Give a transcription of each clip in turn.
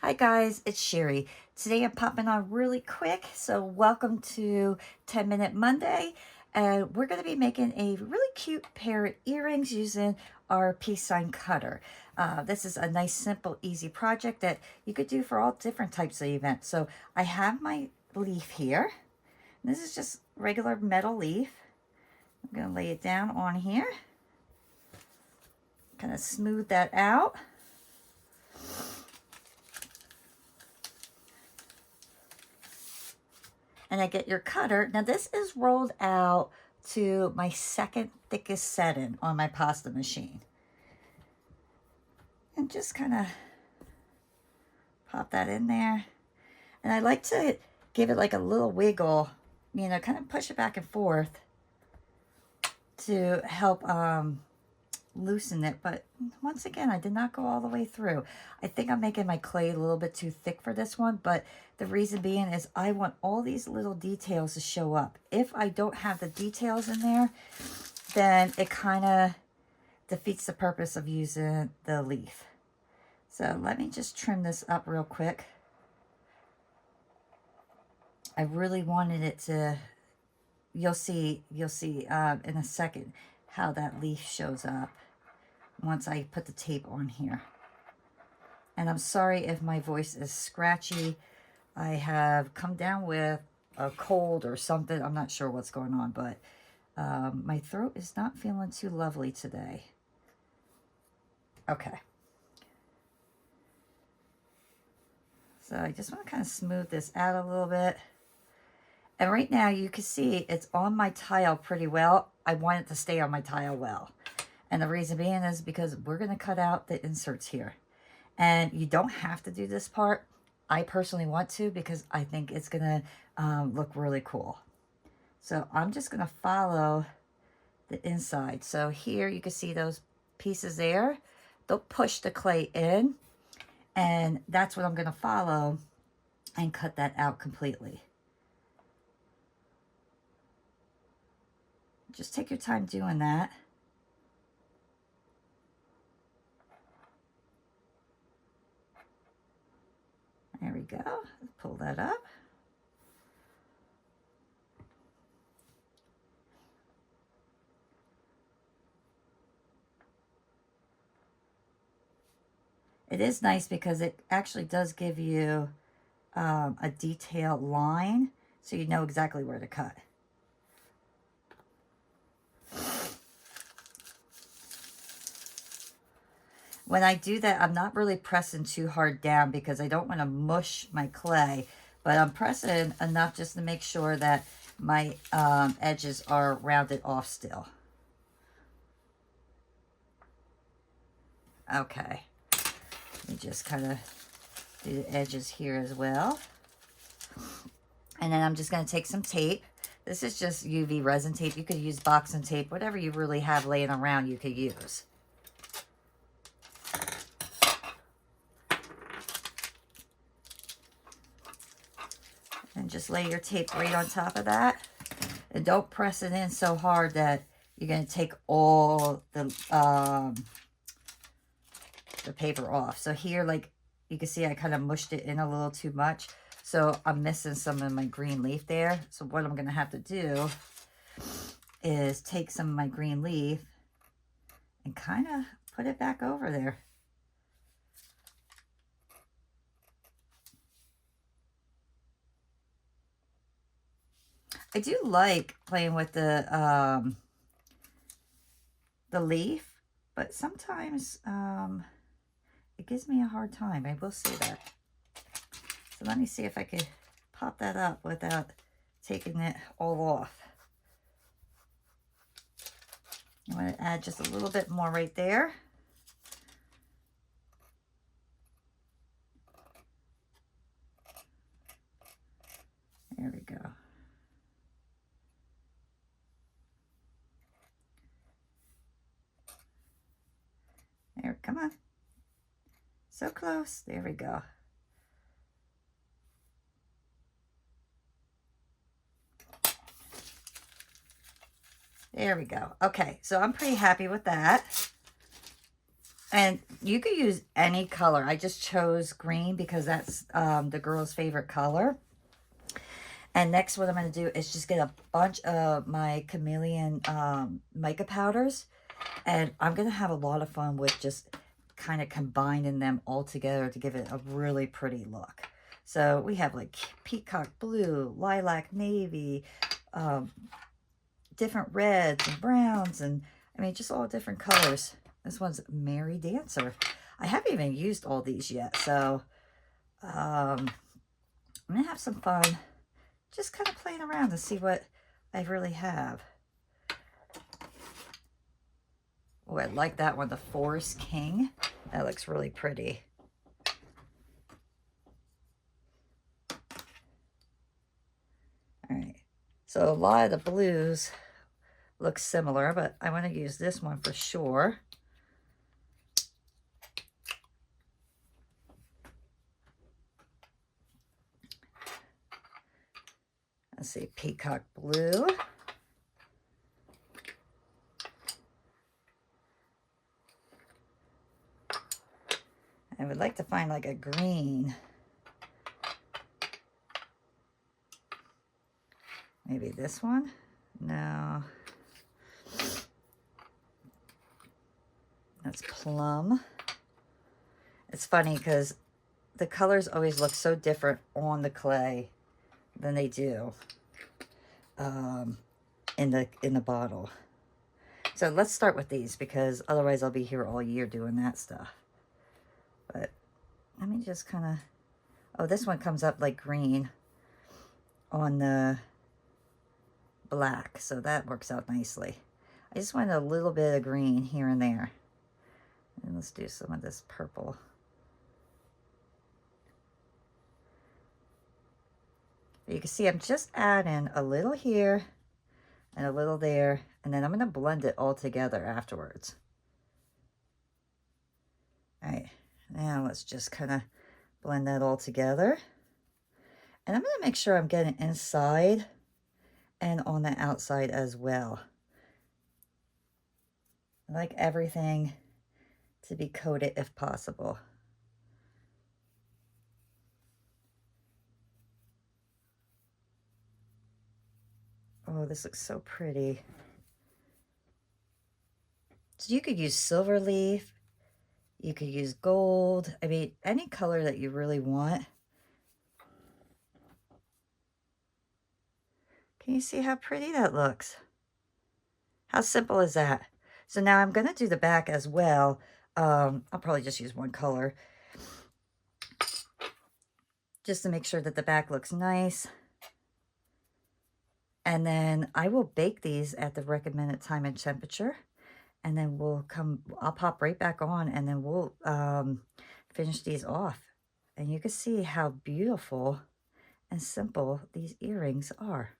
Hi guys, it's Sherry. Today I'm popping on really quick, so welcome to 10 Minute Monday. And we're going to be making a really cute pair of earrings using our peace sign cutter. This is a nice, simple, easy project that you could do for all different types of events. So I have my leaf here. This is just regular metal leaf. I'm going to lay it down on here. Kind of smooth that out. And I get your cutter. Now this is rolled out to my second thickest setting on my pasta machine. And just kind of pop that in there. And I like to give it like a little wiggle, you know, kind of push it back and forth to help loosen it. But once again, I did not go all the way through. I think I'm making my clay a little bit too thick for this one, but the reason being is I want all these little details to show up. If I don't have the details in there, then it kind of defeats the purpose of using the leaf. So let me just trim this up real quick. I really wanted it to, you'll see in a second how that leaf shows up once I put the tape on here. And I'm sorry if my voice is scratchy. I have come down with a cold or something. I'm not sure what's going on, but my throat is not feeling too lovely today. Okay. So I just want to kind of smooth this out a little bit. And right now you can see it's on my tile pretty well. I want it to stay on my tile well. And the reason being is because we're going to cut out the inserts here. And you don't have to do this part. I personally want to because I think it's going to look really cool. So I'm just going to follow the inside. So here you can see those pieces there. They'll push the clay in. And that's what I'm going to follow and cut that out completely. Just take your time doing that. There we go. Pull that up. It is nice because it actually does give you a detailed line, so you know exactly where to cut. When I do that, I'm not really pressing too hard down because I don't want to mush my clay, but I'm pressing enough just to make sure that my edges are rounded off still. Okay. Let me just kind of do the edges here as well. And then I'm just going to take some tape. This is just UV resin tape. You could use boxing tape. Whatever you really have laying around, you could use. And just lay your tape right on top of that. And don't press it in so hard that you're going to take all the paper off. So here, like you can see, I kind of mushed it in a little too much. So I'm missing some of my green leaf there. So what I'm going to have to do is take some of my green leaf and kind of put it back over there. I do like playing with the leaf, but sometimes it gives me a hard time. I will say that. So let me see if I could pop that up without taking it all off. I'm going to add just a little bit more right there. There we go. There, come on. So close. There we go. There we go. Okay, so I'm pretty happy with that. And you could use any color. I just chose green because that's the girl's favorite color. And next what I'm going to do is just get a bunch of my chameleon mica powders. And I'm going to have a lot of fun with just kind of combining them all together to give it a really pretty look. So we have like peacock blue, lilac navy, different reds and browns, and I mean just all different colors. This one's Merry Dancer. I haven't even used all these yet, so I'm going to have some fun just kind of playing around to see what I really have. Oh, I like that one, the Forest King. That looks really pretty. All right, so a lot of the blues look similar, but I want to use this one for sure. Let's see, peacock blue. I would like to find like a green. Maybe this one? No. That's plum. It's funny because the colors always look so different on the clay than they do in the bottle. So let's start with these because otherwise I'll be here all year doing that stuff. But let me just kind of, oh, this one comes up like green on the black, so that works out nicely. I just want a little bit of green here and there. And let's do some of this purple. You can see I'm just adding a little here and a little there, and then I'm going to blend it all together afterwards. All right, now let's just kind of blend that all together. And I'm going to make sure I'm getting inside and on the outside as well. I like everything to be coated if possible. Oh, this looks so pretty. So you could use silver leaf, you could use gold, I mean, any color that you really want. Can you see how pretty that looks? How simple is that? So now I'm going to do the back as well. I'll probably just use one color just to make sure that the back looks nice. And then I will bake these at the recommended time and temperature. And then I'll pop right back on, and then we'll finish these off. And you can see how beautiful and simple these earrings are.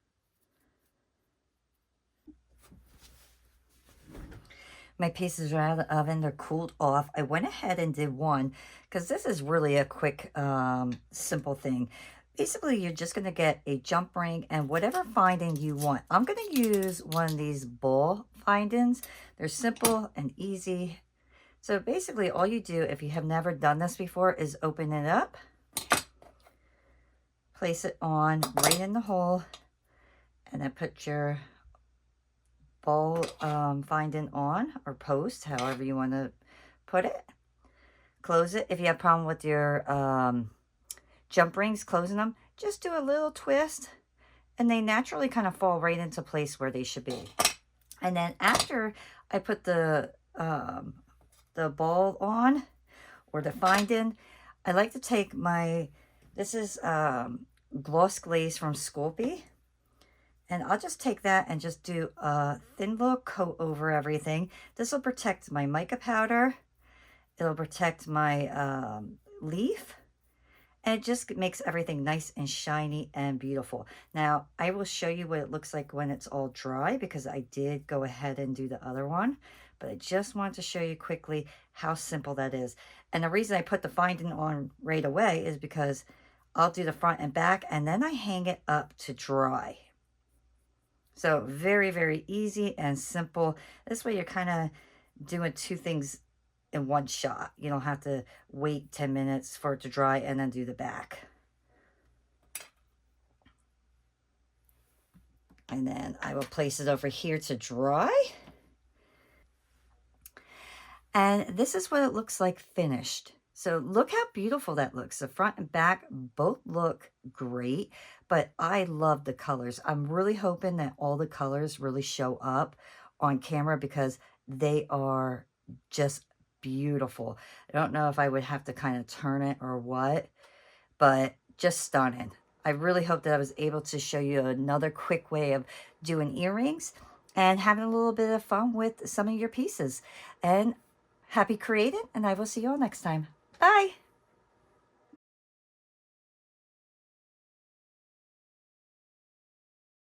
My pieces are out of the oven, they're cooled off. I went ahead and did one because this is really a quick, simple thing. Basically, you're just going to get a jump ring and whatever finding you want. I'm going to use one of these ball findings. They're simple and easy. So basically, all you do, if you have never done this before, is open it up, place it on right in the hole, and then put your ball finding on, or post, however you want to put it. Close it. If you have a problem with your jump rings, closing them, just do a little twist and they naturally kind of fall right into place where they should be. And then after I put the ball on, or the finding, I like to take this is gloss glaze from Sculpey, and I'll just take that and just do a thin little coat over everything. This will protect my mica powder, it'll protect my leaf, and it just makes everything nice and shiny and beautiful. Now, I will show you what it looks like when it's all dry, because I did go ahead and do the other one. But I just wanted to show you quickly how simple that is. And the reason I put the finding on right away is because I'll do the front and back, and then I hang it up to dry. So very, very easy and simple. This way you're kind of doing two things in one shot. You don't have to wait 10 minutes for it to dry and then do the back. And then I will place it over here to dry. And this is what it looks like finished. So look how beautiful that looks. The front and back both look great, but I love the colors. I'm really hoping that all the colors really show up on camera because they are just beautiful. I don't know if I would have to kind of turn it or what, but just stunning. I really hope that I was able to show you another quick way of doing earrings and having a little bit of fun with some of your pieces. And happy creating, and I will see you all next time. Bye!